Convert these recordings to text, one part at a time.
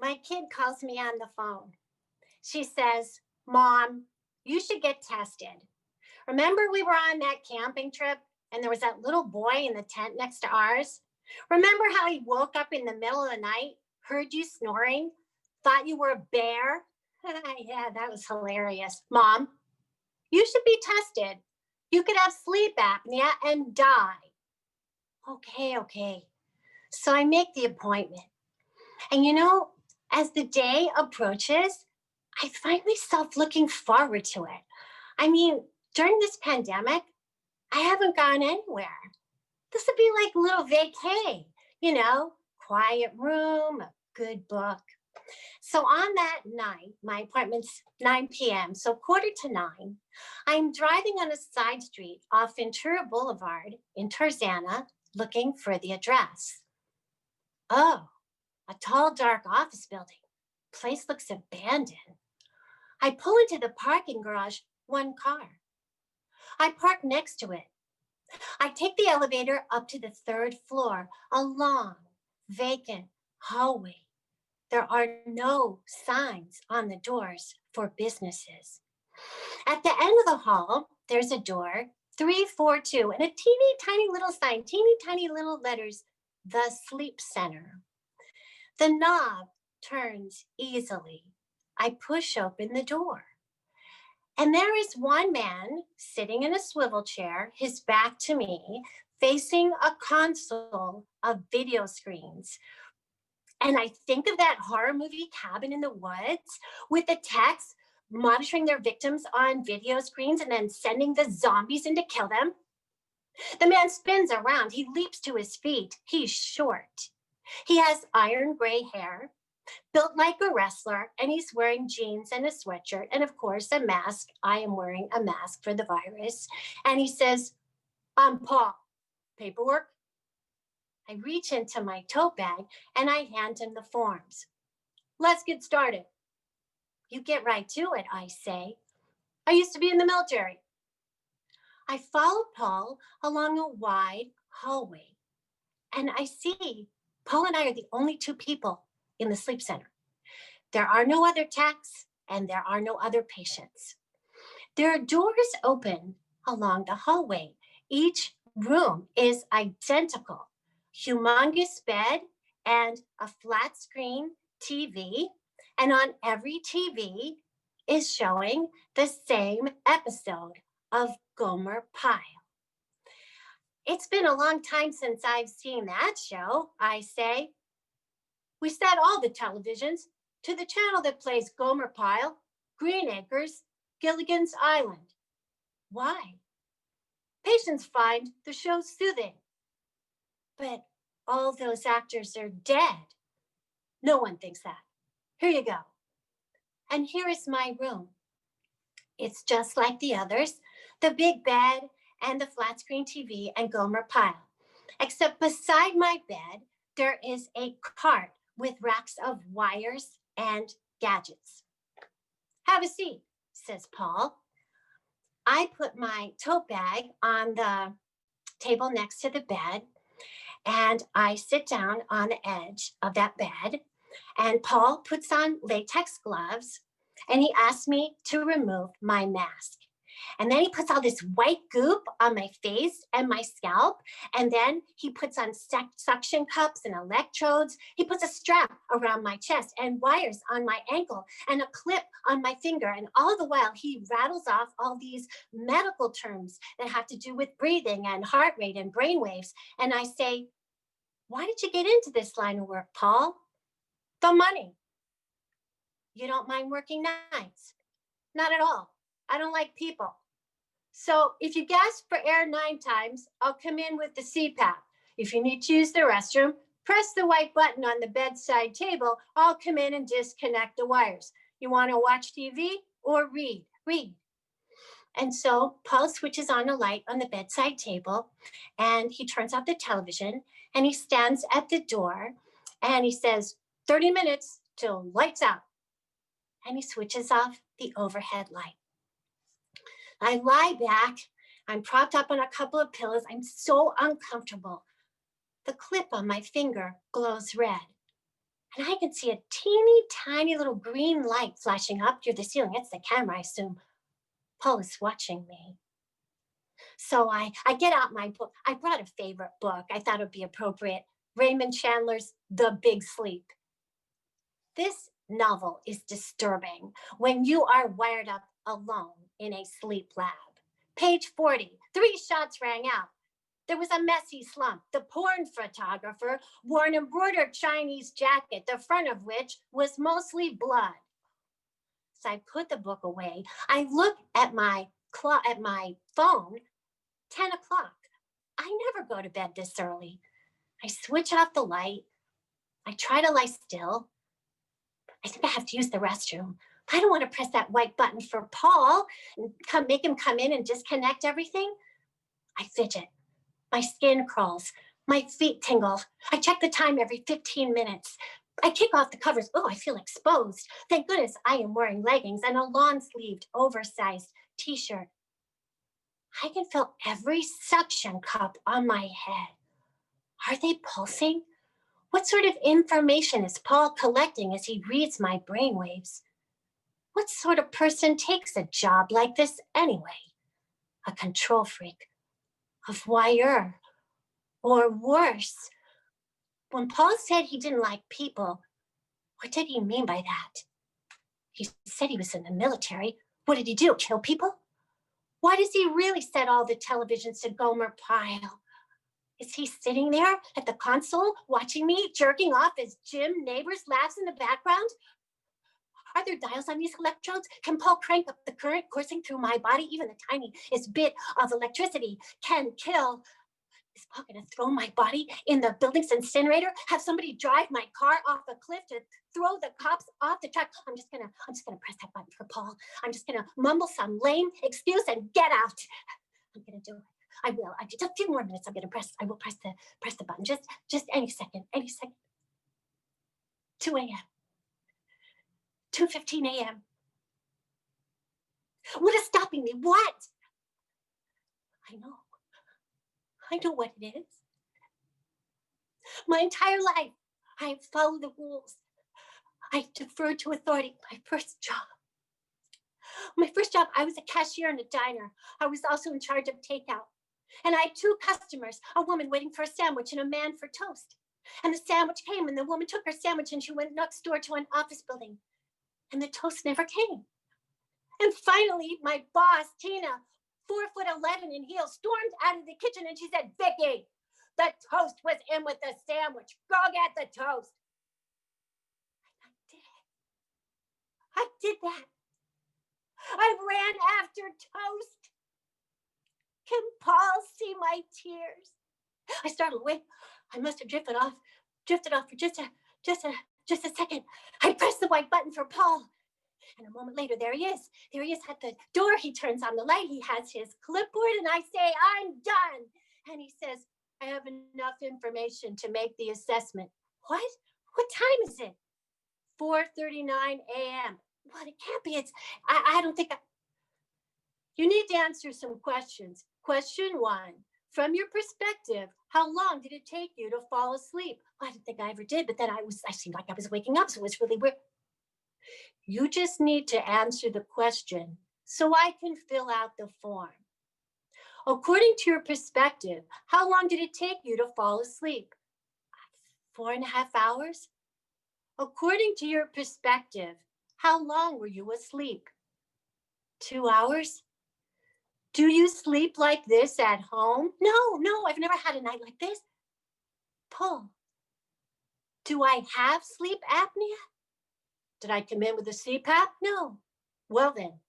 My kid calls me on the phone. She says, Mom, you should get tested. Remember we were on that camping trip and there was that little boy in the tent next to ours? Remember how he woke up in the middle of the night, heard you snoring, thought you were a bear? Yeah, that was hilarious. Mom, you should be tested. You could have sleep apnea and die. Okay. So I make the appointment. And as the day approaches, I find myself looking forward to it. I mean, during this pandemic, I haven't gone anywhere. This would be like a little vacay, quiet room, a good book. So on that night, my appointment's 9 p.m., so 8:45, I'm driving on a side street off Ventura Boulevard in Tarzana looking for the address. Oh, a tall, dark office building. Place looks abandoned. I pull into the parking garage, one car. I park next to it. I take the elevator up to the third floor, a long, vacant hallway. There are no signs on the doors for businesses. At the end of the hall, there's a door, 342, and a teeny tiny little sign, teeny tiny little letters, the Sleep Center. The knob turns easily. I push open the door. And there is one man sitting in a swivel chair, his back to me, facing a console of video screens. And I think of that horror movie Cabin in the Woods with the techs monitoring their victims on video screens and then sending the zombies in to kill them. The man spins around. He leaps to his feet. He's short. He has iron gray hair, built like a wrestler, and he's wearing jeans and a sweatshirt and, of course, a mask. I am wearing a mask for the virus. And he says, I'm Paul. Paperwork? I reach into my tote bag and I hand him the forms. Let's get started. You get right to it, I say. I used to be in the military. I follow Paul along a wide hallway, and I see Paul and I are the only two people in the sleep center. There are no other techs and there are no other patients. There are doors open along the hallway. Each room is identical. Humongous bed and a flat screen TV. And on every TV is showing the same episode of Gomer Pyle. It's been a long time since I've seen that show, I say. We set all the televisions to the channel that plays Gomer Pyle, Green Acres, Gilligan's Island. Why? Patients find the show soothing. But all those actors are dead. No one thinks that. Here you go. And here is my room. It's just like the others, the big bed and the flat screen TV and Gomer Pyle. Except beside my bed, there is a cart with racks of wires and gadgets. Have a seat, says Paul. I put my tote bag on the table next to the bed, and I sit down on the edge of that bed, and Paul puts on latex gloves, and he asks me to remove my mask. And then he puts all this white goop on my face and my scalp. And then he puts on suction cups and electrodes. He puts a strap around my chest and wires on my ankle and a clip on my finger. And all the while, he rattles off all these medical terms that have to do with breathing and heart rate and brain waves. And I say, why did you get into this line of work, Paul? The money. You don't mind working nights? Not at all. I don't like people. So if you gasp for air 9 times, I'll come in with the CPAP. If you need to use the restroom, press the white button on the bedside table. I'll come in and disconnect the wires. You want to watch TV or read? Read. And so Paul switches on a light on the bedside table, and he turns off the television, and he stands at the door, and he says, 30 minutes till lights out. And he switches off the overhead light. I lie back. I'm propped up on a couple of pillows. I'm so uncomfortable. The clip on my finger glows red. and I can see a teeny tiny little green light flashing up through the ceiling. It's the camera, I assume. Paul is watching me. So I get out my book. I brought a favorite book. I thought it would be appropriate. Raymond Chandler's The Big Sleep. This novel is disturbing when you are wired up alone in a sleep lab. Page 40, 3 shots rang out. There was a messy slump. The porn photographer wore an embroidered Chinese jacket, the front of which was mostly blood. So I put the book away. I look at my phone, 10 o'clock. I never go to bed this early. I switch off the light. I try to lie still. I think I have to use the restroom. I don't want to press that white button for Paul and make him come in and disconnect everything. I fidget. My skin crawls. My feet tingle. I check the time every 15 minutes. I kick off the covers. Oh, I feel exposed. Thank goodness I am wearing leggings and a lawn-sleeved, oversized t-shirt. I can feel every suction cup on my head. Are they pulsing? What sort of information is Paul collecting as he reads my brainwaves? What sort of person takes a job like this anyway? A control freak? A voyeur? Or worse? When Paul said he didn't like people, what did he mean by that? He said he was in the military. What did he do, kill people? Why does he really set all the televisions to Gomer Pyle? Is he sitting there at the console watching me jerking off as Jim Neighbors laughs in the background? Are there dials on these electrodes? Can Paul crank up the current coursing through my body? Even the tiniest bit of electricity can kill. Is Paul gonna throw my body in the building's incinerator? Have somebody drive my car off a cliff to throw the cops off the track? I'm just gonna press that button for Paul. I'm just gonna mumble some lame excuse and get out. I'm gonna do it. I will. Just a few more minutes. I will press the button. Just any second. 2 a.m. 2:15 a.m. What is stopping me? What? I know what it is. My entire life, I have followed the rules. I deferred to authority. My first job, I was a cashier in a diner. I was also in charge of takeout. And I had 2 customers, a woman waiting for a sandwich and a man for toast. And the sandwich came and the woman took her sandwich and she went next door to an office building. And the toast never came. And finally, my boss, Tina, 4'11" in heels, stormed out of the kitchen and she said, "Vicki, the toast was in with the sandwich. Go get the toast." I did that. I ran after toast. Can Paul see my tears? I startled awake. I must have drifted off for just a second. I pressed the white button for Paul. And a moment later, there he is. There he is at the door. He turns on the light. He has his clipboard and I say, "I'm done." And he says, "I have enough information to make the assessment." What? What time is it? 4:39 a.m. Well, it can't be. I don't think You need to answer some questions. Question 1, from your perspective, how long did it take you to fall asleep? Well, I didn't think I ever did, but then I seemed like I was waking up, so it was really weird. You just need to answer the question so I can fill out the form. According to your perspective, how long did it take you to fall asleep? 4.5 hours? According to your perspective, how long were you asleep? 2 hours? Do you sleep like this at home? No, I've never had a night like this. Paul, do I have sleep apnea? Did I come in with a CPAP? No. Well then.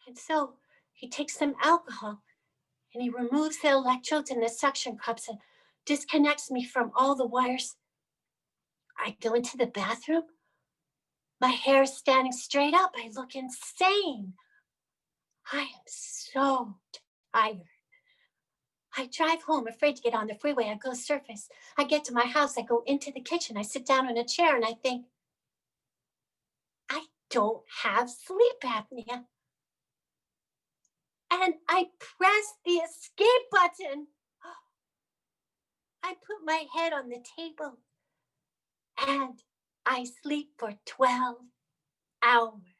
And so he takes some alcohol and he removes the electrodes and the suction cups and disconnects me from all the wires. I go into the bathroom. My hair is standing straight up. I look insane. I am so tired. I drive home, afraid to get on the freeway. I go surface. I get to my house. I go into the kitchen. I sit down in a chair and I think, I don't have sleep apnea. And I press the escape button. I put my head on the table. and I sleep for 12 hours.